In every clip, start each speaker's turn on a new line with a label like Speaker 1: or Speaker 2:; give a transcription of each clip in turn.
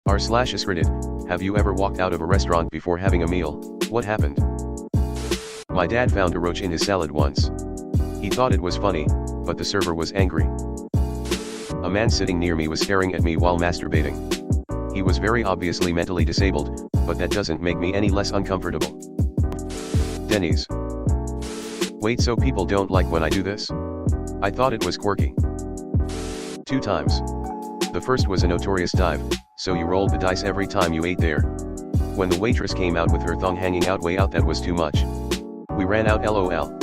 Speaker 1: r/askreddit, have you ever walked out of a restaurant before having a meal? What happened? My dad found a roach in his salad once. He thought it was funny, but the server was angry. A man sitting near me was staring at me while masturbating. He was very obviously mentally disabled, but that doesn't make me any less uncomfortable. Denny's. Wait, so people don't like when I do this? I thought it was quirky. 2 times. The first was a notorious dive, so you rolled the dice every time you ate there. When the waitress came out with her thong hanging out way out, that was too much. We ran out, lol.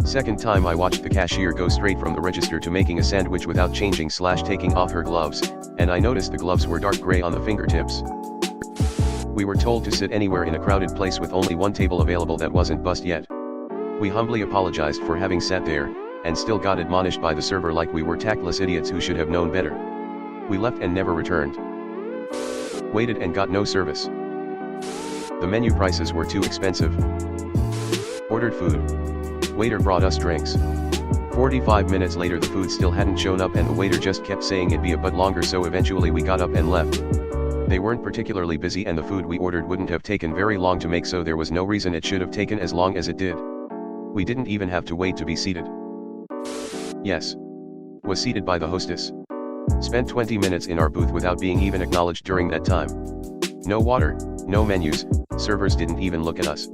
Speaker 1: Second time, I watched the cashier go straight from the register to making a sandwich without changing/taking off her gloves, and I noticed the gloves were dark gray on the fingertips. We were told to sit anywhere in a crowded place with only one table available that wasn't bussed yet. We humbly apologized for having sat there, and still got admonished by the server like we were tactless idiots who should have known better. We left and never returned. Waited and got no service. The menu prices were too expensive. Ordered food. Waiter brought us drinks. 45 minutes later the food still hadn't shown up and the waiter just kept saying it'd be a bit longer, so eventually we got up and left. They weren't particularly busy and the food we ordered wouldn't have taken very long to make, so there was no reason it should have taken as long as it did. We didn't even have to wait to be seated. Yes. Was seated by the hostess. Spent 20 minutes in our booth without being even acknowledged during that time. No water, no menus, servers didn't even look at us.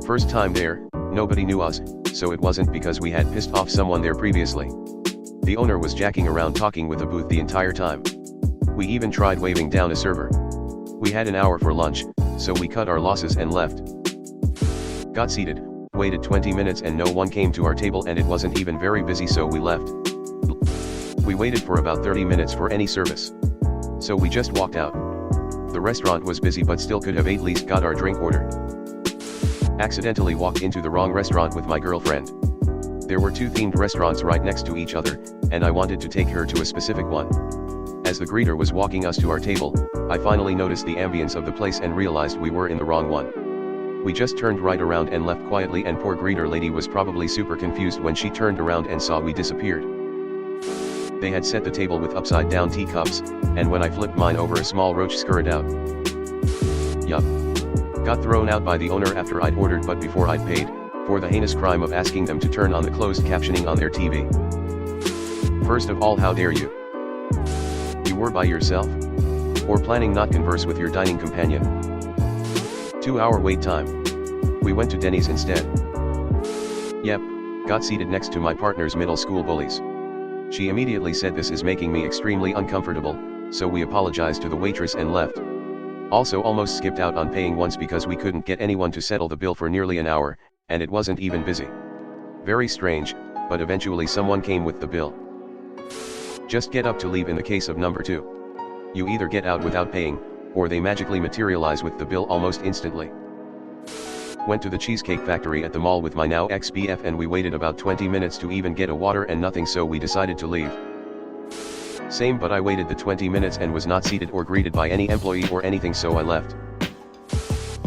Speaker 1: First time there, nobody knew us, so it wasn't because we had pissed off someone there previously. The owner was jacking around talking with the booth the entire time. We even tried waving down a server. We had an hour for lunch, so we cut our losses and left. Got seated, waited 20 minutes and no one came to our table and it wasn't even very busy, so we left. We waited for about 30 minutes for any service. So we just walked out. The restaurant was busy but still could have at least got our drink order. Accidentally walked into the wrong restaurant with my girlfriend. There were 2 themed restaurants right next to each other, and I wanted to take her to a specific one. As the greeter was walking us to our table, I finally noticed the ambience of the place and realized we were in the wrong one. We just turned right around and left quietly, and poor greeter lady was probably super confused when she turned around and saw we disappeared. They had set the table with upside down teacups, and when I flipped mine over, a small roach scurried out. Yup. Got thrown out by the owner after I'd ordered but before I'd paid, for the heinous crime of asking them to turn on the closed captioning on their TV. First of all, how dare you? You were by yourself? Or planning not converse with your dining companion? 2-hour wait time. We went to Denny's instead. Yep, got seated next to my partner's middle school bullies. She immediately said this is making me extremely uncomfortable, so we apologized to the waitress and left. Also almost skipped out on paying once because we couldn't get anyone to settle the bill for nearly an hour, and it wasn't even busy. Very strange, but eventually someone came with the bill. Just get up to leave in the case of number 2. You either get out without paying, or they magically materialize with the bill almost instantly. Went to the Cheesecake Factory at the mall with my now ex-BF and we waited about 20 minutes to even get a water and nothing, so we decided to leave. Same, but I waited the 20 minutes and was not seated or greeted by any employee or anything, so I left.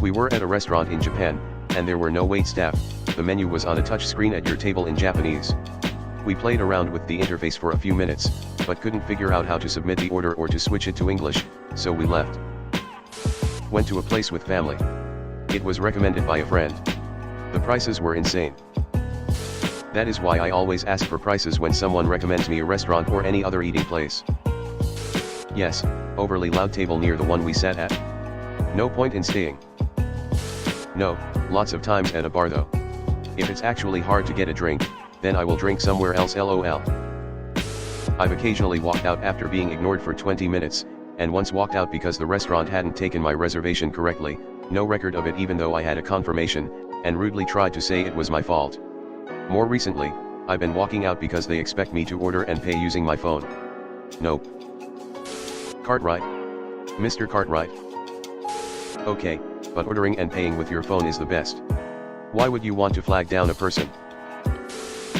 Speaker 1: We were at a restaurant in Japan, and there were no wait staff. The menu was on a touch screen at your table in Japanese. We played around with the interface for a few minutes, but couldn't figure out how to submit the order or to switch it to English, so we left. Went to a place with family. It was recommended by a friend. The prices were insane. That is why I always ask for prices when someone recommends me a restaurant or any other eating place. Yes, overly loud table near the one we sat at. No point in staying. No, lots of times at a bar though. If it's actually hard to get a drink, then I will drink somewhere else, lol. I've occasionally walked out after being ignored for 20 minutes, and once walked out because the restaurant hadn't taken my reservation correctly, no record of it even though I had a confirmation, and rudely tried to say it was my fault. More recently, I've been walking out because they expect me to order and pay using my phone. Nope. Cartwright. Mr. Cartwright. Okay, but ordering and paying with your phone is the best. Why would you want to flag down a person?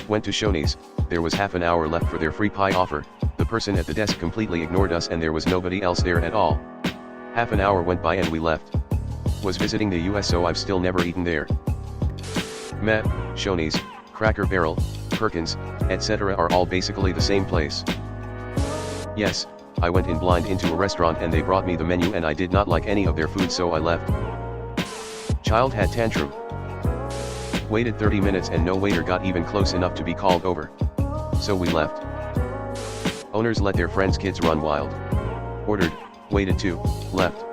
Speaker 1: Went to Shoney's, there was half an hour left for their free pie offer, the person at the desk completely ignored us and there was nobody else there at all. Half an hour went by and we left. Was visiting the US, so I've still never eaten there. Meh, Shoney's, Cracker Barrel, Perkins, etc. are all basically the same place. Yes, I went in blind into a restaurant and they brought me the menu and I did not like any of their food, so I left. Child had tantrum. Waited 30 minutes and no waiter got even close enough to be called over. So we left. Owners let their friends' kids run wild. Ordered, waited 2, left.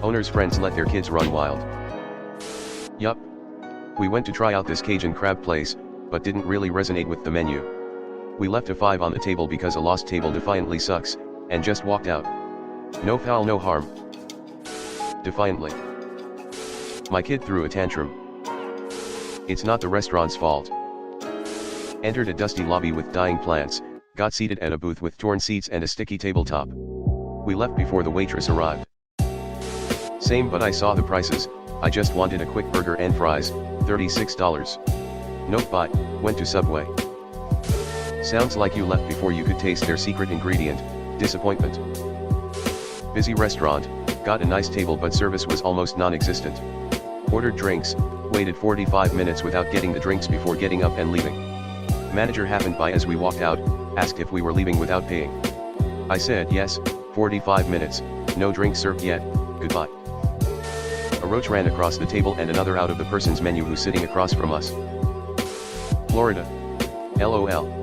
Speaker 1: Owners' friends let their kids run wild. Yup. We went to try out this Cajun crab place, but didn't really resonate with the menu. We left a 5 on the table because a lost table defiantly sucks, and just walked out. No foul, no harm. Defiantly. My kid threw a tantrum. It's not the restaurant's fault. Entered a dusty lobby with dying plants, got seated at a booth with torn seats and a sticky tabletop. We left before the waitress arrived. Same, but I saw the prices. I just wanted a quick burger and fries, $36. Nope, bye, went to Subway. Sounds like you left before you could taste their secret ingredient, disappointment. Busy restaurant, got a nice table but service was almost non-existent. Ordered drinks, waited 45 minutes without getting the drinks before getting up and leaving. Manager happened by as we walked out, asked if we were leaving without paying. I said yes, 45 minutes, no drinks served yet, goodbye. A roach ran across the table and another out of the person's menu who's sitting across from us. Florida. LOL.